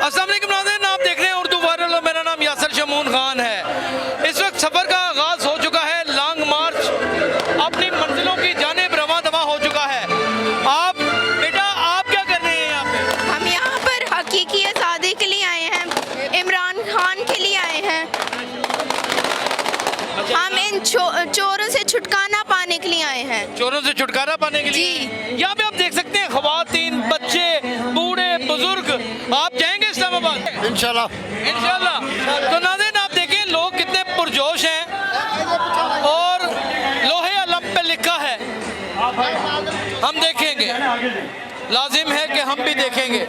अस्सलाम वालेकुम नाज़रीन, आप देख रहे हैं उर्दू वायरल और मेरा नाम यासिर शमून खान है। इस वक्त सफ़र का आगाज़ हो चुका है, लॉन्ग मार्च अपनी मंजिलों की जानिब रवां दवा हो चुका है। आप बेटा आप क्या कर रहे हैं यहाँ पे? हम यहाँ पर हकीकी आज़ादी के लिए आए हैं, इमरान खान के लिए आए हैं। हम इन चोरों से छुटकारा पाने के लिए आए हैं। चोरों से छुटकारा पाने के लिए जी। यहाँ पे आप देख सकते हैं ख़वातीन, बच्चे, बूढ़े, बुजुर्ग। आप जाएंगे इस्लामाबाद? इंशाल्लाह। तो नाज़रीन आप देखें लोग कितने पुरजोश हैं और लोहे अलम पे लिखा है हम देखेंगे, लाजिम है कि हम भी देखेंगे।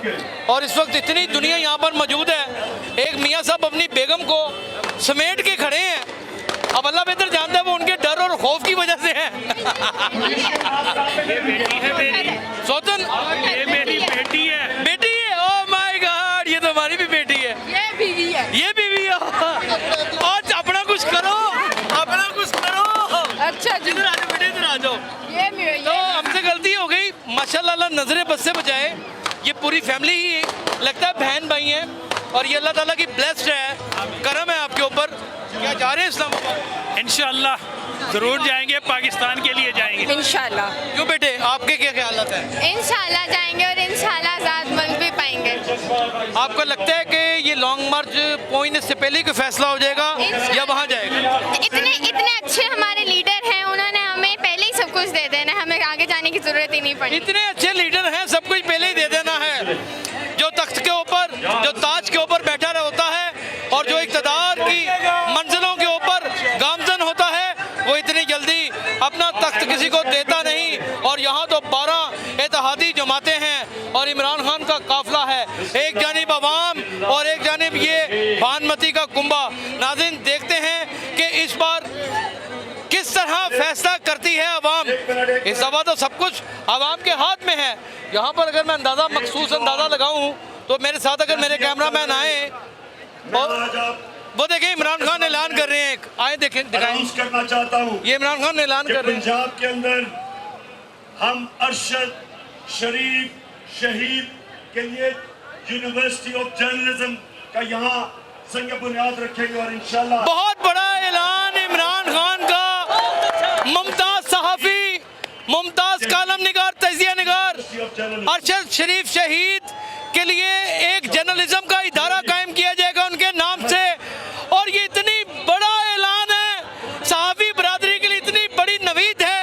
और इस वक्त इतनी दुनिया यहाँ पर मौजूद है। एक मियाँ साहब अपनी बेगम को समेट के खड़े हैं। अब अल्लाह बेहतर जानता है वो उनके डर और खौफ की वजह से है। ये बेटी है मेरी, सोतन ये मेरी बेटी है। बेटी है, ओह माय गॉड, ये तो हमारी भी बेटी है। ये बीवी है। ये बीवी है। आज अपना कुछ करो, अपना कुछ करो। अच्छा जी। इधर आ जाओ बेटे, इधर आ जाओ। तो हमसे गलती हो गई, माशाल्लाह नजरें बस से बचाए। ये पूरी फैमिली ही लगता है बहन भाई हैं और ये अल्लाह ताला की ब्लेस्ड है, करम है आपके ऊपर। क्या जा रहे हैं इस्लामाबाद? इंशाल्लाह जरूर जाएंगे, पाकिस्तान के लिए जाएंगे। इंशाल्लाह। क्यों बेटे आपके क्या ख्यालात हैं? इंशाल्लाह जाएंगे और इंशाल्लाह आज़ाद मुल्क भी पाएंगे। आपको लगता है कि ये लॉन्ग मार्च पहुंचने से पहले कोई फैसला हो जाएगा या वहाँ जाएगा? इतने अच्छे हमारे लीडर हैं, उन्होंने हमें पहले ही सब कुछ दे देना, हमें आगे जाने की जरूरत ही नहीं पड़ी। इतने अच्छे लीडर हैं, सब कुछ पहले ही दे देना है। जो तख्त के ऊपर, जो ताज के ऊपर बैठा होता है और जो इक़्तिदार की मंजिलों के ऊपर गामजन होता है, वो इतनी जल्दी अपना तख्त किसी को देता नहीं। और यहाँ तो 12 इत्तेहादी जमातें हैं और इमरान खान का काफिला है, एक जानिब अवाम और एक जानिब ये भानमती का कुंबा। नाज़रीन देखते हैं कि इस बार किस तरह फैसला करती है अवाम। इस दफा तो सब कुछ अवाम के हाथ में है। यहाँ पर अगर मैं मखसूस अंदाज़ा लगाऊं तो मेरे साथ अगर मेरे कैमरामैन आए, वो देखें इमरान खान ऐलान कर रहे हैं। आए देखें, दिखाएं। करना चाहता हूँ ये इमरान खान ऐलान कर रहे हैं। पंजाब के अंदर हम अरशद शरीफ शहीद के लिए यूनिवर्सिटी ऑफ जर्नलिज्म का यहाँ संग बुनियाद रखेंगे और इंशाल्लाह बहुत बड़ा ऐलान इमरान खान का। मुमताज सहाफ़ी, मुमताज कालम निगार, तजिया निगार अरशद शरीफ शहीद के लिए एक जर्नलिज्म का इदारा कायम किया जाएगा उनके नाम से। और ये इतनी बड़ा ऐलान है, सहाफ़ी बरादरी के लिए इतनी बड़ी नवीद है,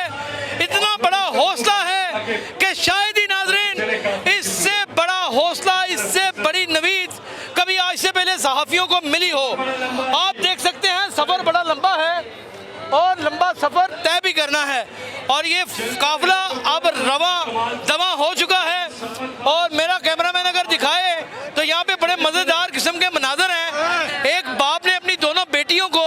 इतना बड़ा हौसला है कि शायद ही नाज़रीन इससे बड़ा हौसला, इससे बड़ी नवीद कभी आज से पहले सहाफ़ियों को मिली हो। आप देख सकते हैं सफ़र बड़ा लंबा है और लंबा सफ़र तय भी करना है और ये काफिला अब रवा दवा हो चुका है। और मेरा कैमरामैन अगर दिखाए तो यहाँ पे बड़े मज़ेदार किस्म के मनाजर हैं। एक बाप ने अपनी दोनों बेटियों को,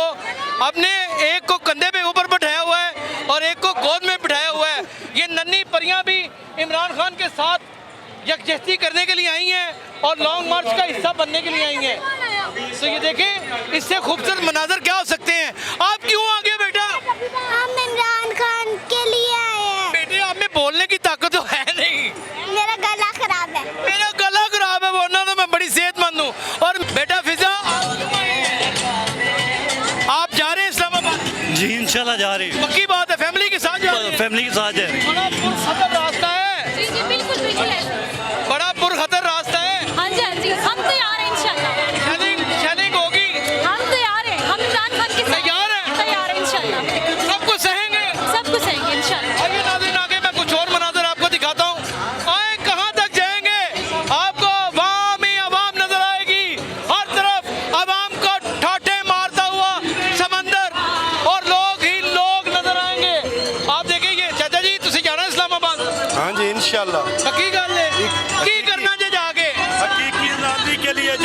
अपने एक को कंधे पे ऊपर बिठाया हुआ है और एक को गोद में बिठाया हुआ है। ये नन्ही परियां भी इमरान खान के साथ यकजहती करने के लिए आई हैं और लॉन्ग मार्च का हिस्सा बनने के लिए आई हैं। तो ये देखें, इससे खूबसूरत मनाजर क्या हो सकते हैं। आप क्यों आ गए बेटा? हम इमरान खान के लिए आए हैं। बेटे आप में बोलने की ताकत तो है नहीं। मेरा गला खराब है। मेरा गला खराब है, वरना तो मैं बड़ी सेहतमंद हूँ। और बेटा फिजा आप जा रहे हैं इस्लामाबाद? जी इंशाल्लाह जा रही है। पक्की बात है, फैमिली के साथ जा रहे हैं? फैमिली के साथ जा रही है। बड़ा पुरखतर रास्ता है। जी बिल्कुल बिल्कुल। बड़ा पुरखतर रास्ता है। हाँ जी, हम तैयार हैं इंशाल्लाह। शेलिंग होगी। हम तैयार हैं, हम इमरान खान के साथ तैयार हैं? तैयार हैं इंशाल्लाह। सब कुछ सहेंगे। सब कुछ सहेंगे इंशाल्लाह। आइए नाज़रीन, आगे मैं कुछ और मनाजर आपको दिखाता हूँ। आए, कहाँ तक जाएंगे? आपको अवाम ही अवाम नजर आएगी। हर तरफ अवाम का ठाठे मारता हुआ समंदर और लोग ही लोग नजर आएंगे। आप देखिए, ये चाचा जी तुसी जाना इस्लामाबाद? हाँ जी इंशाल्लाह। पक्की गल है। की करना जे जाके? हकीकी आज़ादी के लिए